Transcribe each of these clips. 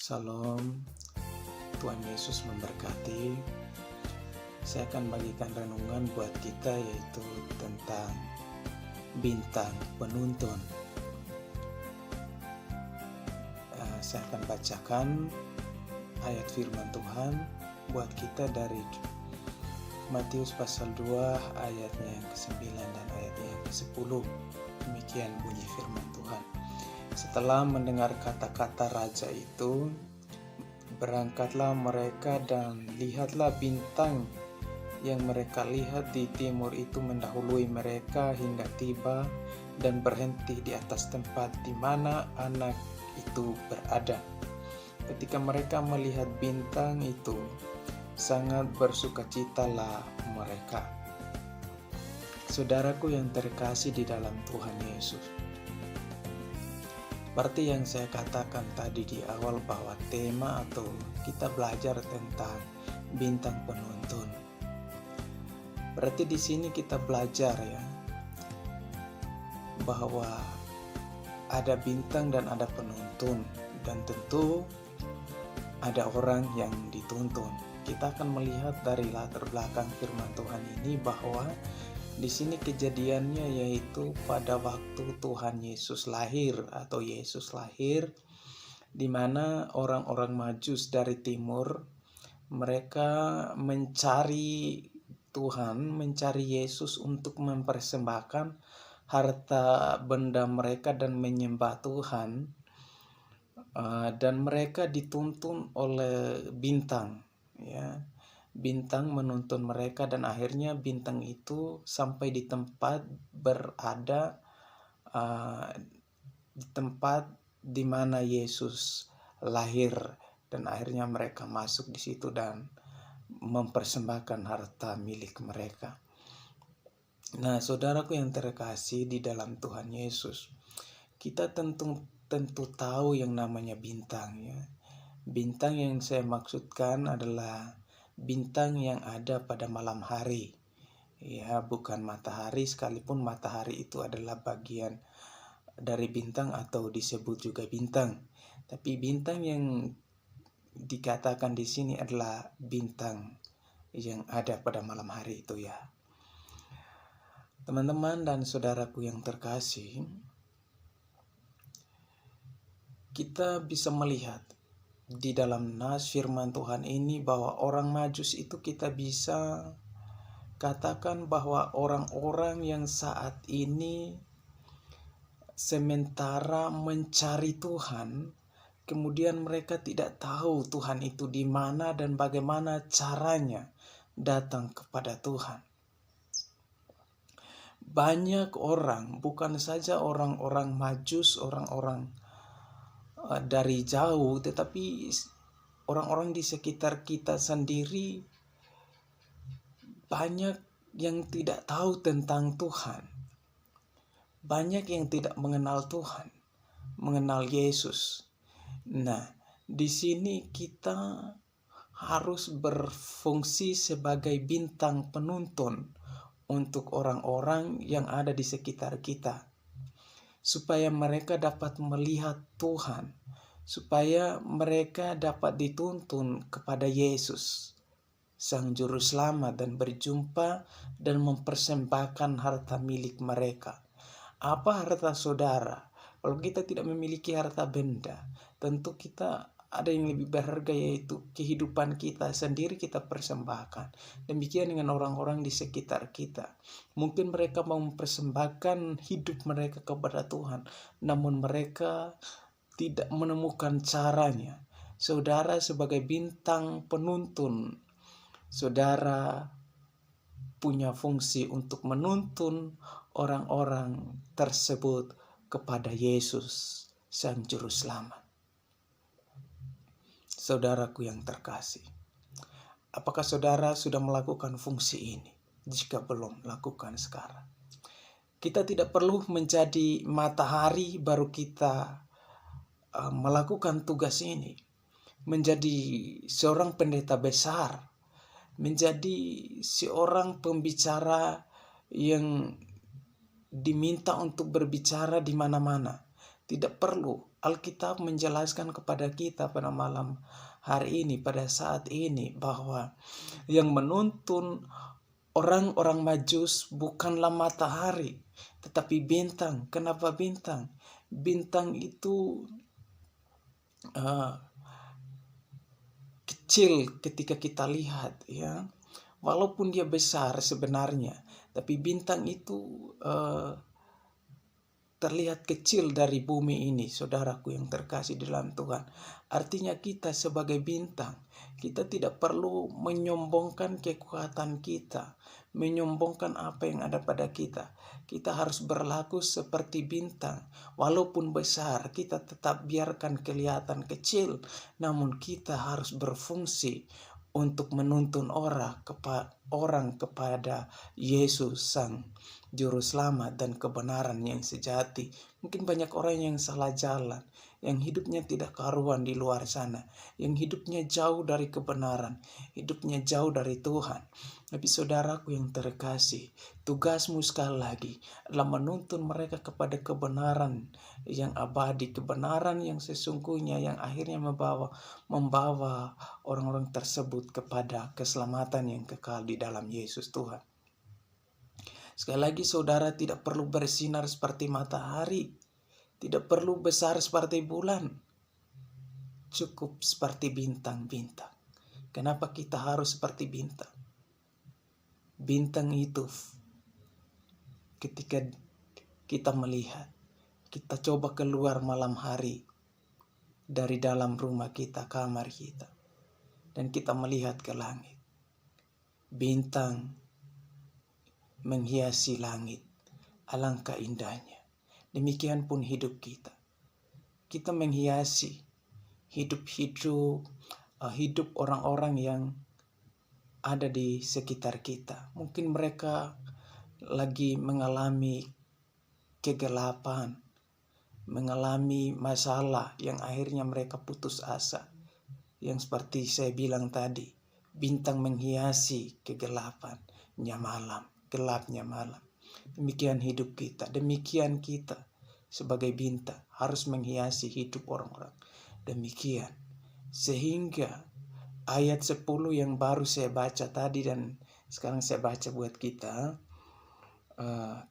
Salam, Tuhan Yesus memberkati. Saya akan bagikan renungan buat kita, yaitu tentang bintang penuntun. Saya akan bacakan ayat firman Tuhan buat kita dari Matius pasal 2 ayatnya yang ke-9 dan ayatnya yang ke-10. Demikian bunyi firman Tuhan. Setelah mendengar kata-kata raja itu, berangkatlah mereka dan lihatlah bintang yang mereka lihat di timur itu mendahului mereka hingga tiba dan berhenti di atas tempat di mana anak itu berada. Ketika mereka melihat bintang itu, sangat bersukacitalah mereka. Saudaraku yang terkasih di dalam Tuhan Yesus, seperti yang saya katakan tadi di awal bahwa tema atau kita belajar tentang bintang penuntun. Berarti di sini kita belajar ya bahwa ada bintang dan ada penuntun, dan tentu ada orang yang dituntun. Kita akan melihat dari latar belakang firman Tuhan ini bahwa di sini kejadiannya yaitu pada waktu Tuhan Yesus lahir atau Yesus lahir, di mana orang-orang Majus dari timur mereka mencari Tuhan, mencari Yesus untuk mempersembahkan harta benda mereka dan menyembah Tuhan, dan mereka dituntun oleh bintang ya. Bintang menuntun mereka dan akhirnya bintang itu sampai di tempat berada, di tempat di mana Yesus lahir, dan akhirnya mereka masuk di situ dan mempersembahkan harta milik mereka. Nah, saudaraku yang terkasih di dalam Tuhan Yesus, kita tentu tahu yang namanya bintang ya. Bintang yang saya maksudkan adalah bintang yang ada pada malam hari. Ya, bukan matahari, sekalipun matahari itu adalah bagian dari bintang atau disebut juga bintang. Tapi bintang yang dikatakan di sini adalah bintang yang ada pada malam hari itu ya. Teman-teman dan saudaraku yang terkasih, kita bisa melihat di dalam nas firman Tuhan ini bahwa orang Majus itu kita bisa katakan bahwa orang-orang yang saat ini sementara mencari Tuhan, kemudian mereka tidak tahu Tuhan itu di mana dan bagaimana caranya datang kepada Tuhan. Banyak orang, bukan saja orang-orang Majus, orang-orang dari jauh, tetapi orang-orang di sekitar kita sendiri banyak yang tidak tahu tentang Tuhan. Banyak yang tidak mengenal Tuhan, mengenal Yesus. Nah, di sini kita harus berfungsi sebagai bintang penuntun untuk orang-orang yang ada di sekitar kita, supaya mereka dapat melihat Tuhan, supaya mereka dapat dituntun kepada Yesus, Sang Juru Selamat, dan berjumpa dan mempersembahkan harta milik mereka. Apa harta saudara? Kalau kita tidak memiliki harta benda, tentu kita ada yang lebih berharga, yaitu kehidupan kita sendiri kita persembahkan. Demikian dengan orang-orang di sekitar kita. Mungkin mereka mau mempersembahkan hidup mereka kepada Tuhan, namun mereka tidak menemukan caranya. Saudara sebagai bintang penuntun, saudara punya fungsi untuk menuntun orang-orang tersebut kepada Yesus, Sang Juru Selamat. Saudaraku yang terkasih, apakah saudara sudah melakukan fungsi ini? Jika belum, lakukan sekarang. Kita tidak perlu menjadi matahari baru kita melakukan tugas ini. Menjadi seorang pendeta besar, menjadi seorang pembicara yang diminta untuk berbicara di mana-mana. Tidak perlu Alkitab menjelaskan kepada kita pada malam hari ini, pada saat ini, bahwa yang menuntun orang-orang Majus bukanlah matahari, tetapi bintang. Kenapa bintang? Bintang itu kecil ketika kita lihat, ya. Walaupun dia besar sebenarnya, tapi bintang itu terlihat kecil dari bumi ini, saudaraku yang terkasih di dalam Tuhan. Artinya kita sebagai bintang, kita tidak perlu menyombongkan kekuatan kita, menyombongkan apa yang ada pada kita. Kita harus berlaku seperti bintang. Walaupun besar, kita tetap biarkan kelihatan kecil, namun kita harus berfungsi untuk menuntun orang kepada Yesus Sang Juru Selamat dan kebenaran yang sejati. Mungkin banyak orang yang salah jalan, yang hidupnya tidak karuan di luar sana, yang hidupnya jauh dari kebenaran, hidupnya jauh dari Tuhan. Tapi saudaraku yang terkasih, tugasmu sekali lagi adalah menuntun mereka kepada kebenaran yang abadi, kebenaran yang sesungguhnya, yang akhirnya membawa orang-orang tersebut kepada keselamatan yang kekal di dalam Yesus Tuhan. Sekali lagi, saudara tidak perlu bersinar seperti matahari, tidak perlu besar seperti bulan, cukup seperti bintang-bintang. Kenapa kita harus seperti bintang? Bintang itu ketika kita melihat, kita coba keluar malam hari dari dalam rumah kita, kamar kita, dan kita melihat ke langit. Bintang menghiasi langit, alangkah indahnya. Demikian pun hidup kita. Kita menghiasi hidup orang-orang yang ada di sekitar kita. Mungkin mereka lagi mengalami kegelapan, mengalami masalah yang akhirnya mereka putus asa. Yang seperti saya bilang tadi, bintang menghiasi kegelapannya malam, gelapnya malam. Demikian hidup kita, demikian kita sebagai bintang harus menghiasi hidup orang-orang. Demikian, sehingga ayat 10 yang baru saya baca tadi dan sekarang saya baca buat kita,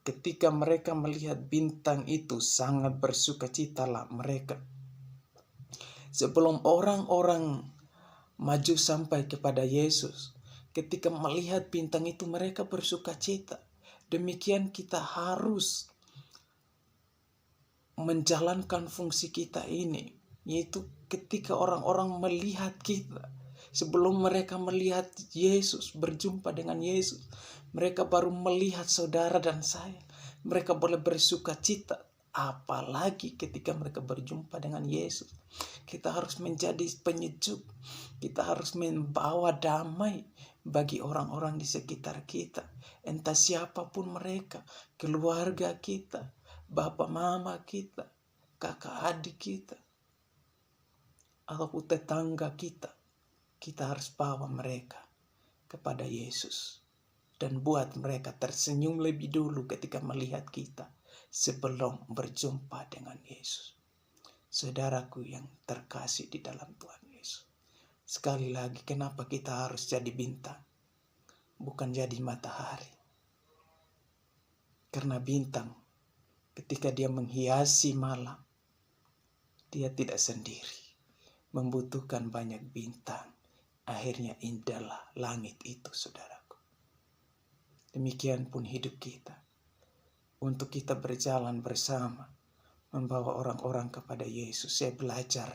ketika mereka melihat bintang itu sangat bersukacitalah mereka. Sebelum orang-orang maju sampai kepada Yesus, ketika melihat bintang itu mereka bersukacita. Demikian kita harus menjalankan fungsi kita ini, yaitu ketika orang-orang melihat kita, sebelum mereka melihat Yesus, berjumpa dengan Yesus, mereka baru melihat saudara dan saya. Mereka boleh bersukacita, apalagi ketika mereka berjumpa dengan Yesus. Kita harus menjadi penyejuk, kita harus membawa damai bagi orang-orang di sekitar kita, entah siapapun mereka, keluarga kita, bapak mama kita, kakak adik kita, ataupun tetangga kita. Kita harus bawa mereka kepada Yesus dan buat mereka tersenyum lebih dulu ketika melihat kita sebelum berjumpa dengan Yesus. Saudaraku yang terkasih di dalam Tuhan Yesus, sekali lagi, kenapa kita harus jadi bintang, bukan jadi matahari? Karena bintang ketika dia menghiasi malam, dia tidak sendiri, membutuhkan banyak bintang. Akhirnya indahlah langit itu, saudaraku. Demikian pun hidup kita. Untuk kita berjalan bersama, membawa orang-orang kepada Yesus. Saya belajar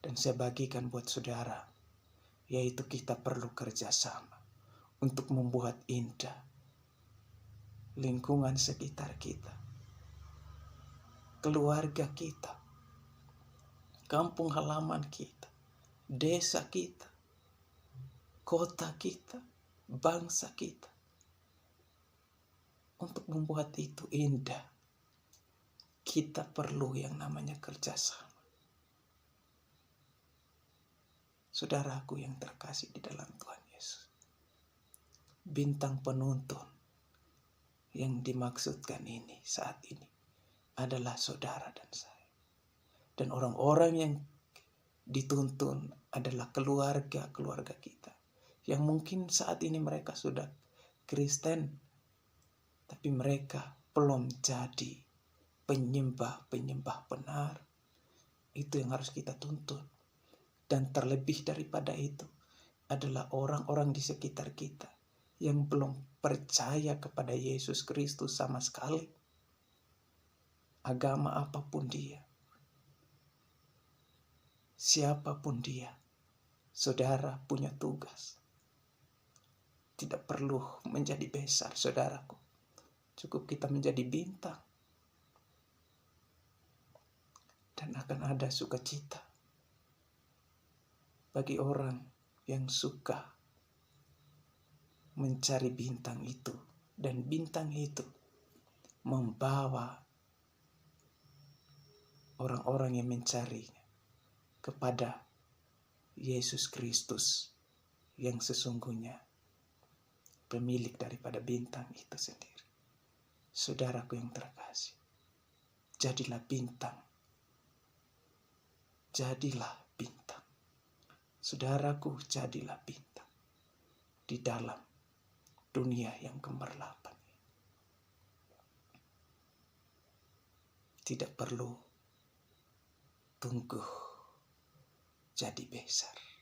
dan saya bagikan buat saudara, yaitu kita perlu kerjasama untuk membuat indah lingkungan sekitar kita, keluarga kita, kampung halaman kita, desa kita, kota kita, bangsa kita. Untuk membuat itu indah, kita perlu yang namanya kerjasama. Saudaraku yang terkasih di dalam Tuhan Yesus, bintang penuntun yang dimaksudkan ini saat ini adalah saudara dan saya. Dan orang-orang yang dituntun adalah keluarga-keluarga kita. Yang mungkin saat ini mereka sudah Kristen, tapi mereka belum jadi penyembah-penyembah benar. Itu yang harus kita tuntun. Dan terlebih daripada itu adalah orang-orang di sekitar kita yang belum percaya kepada Yesus Kristus sama sekali. Agama apapun dia, siapapun dia, saudara punya tugas. Tidak perlu menjadi besar, saudaraku. Cukup kita menjadi bintang. Dan akan ada sukacita bagi orang yang suka mencari bintang itu. Dan bintang itu membawa orang-orang yang mencarinya kepada Yesus Kristus yang sesungguhnya pemilik daripada bintang itu sendiri. Saudaraku yang terkasih, jadilah bintang. Jadilah bintang. Saudaraku, jadilah bintang di dalam dunia yang gemerlapan. Tidak perlu tunggu jadi besar.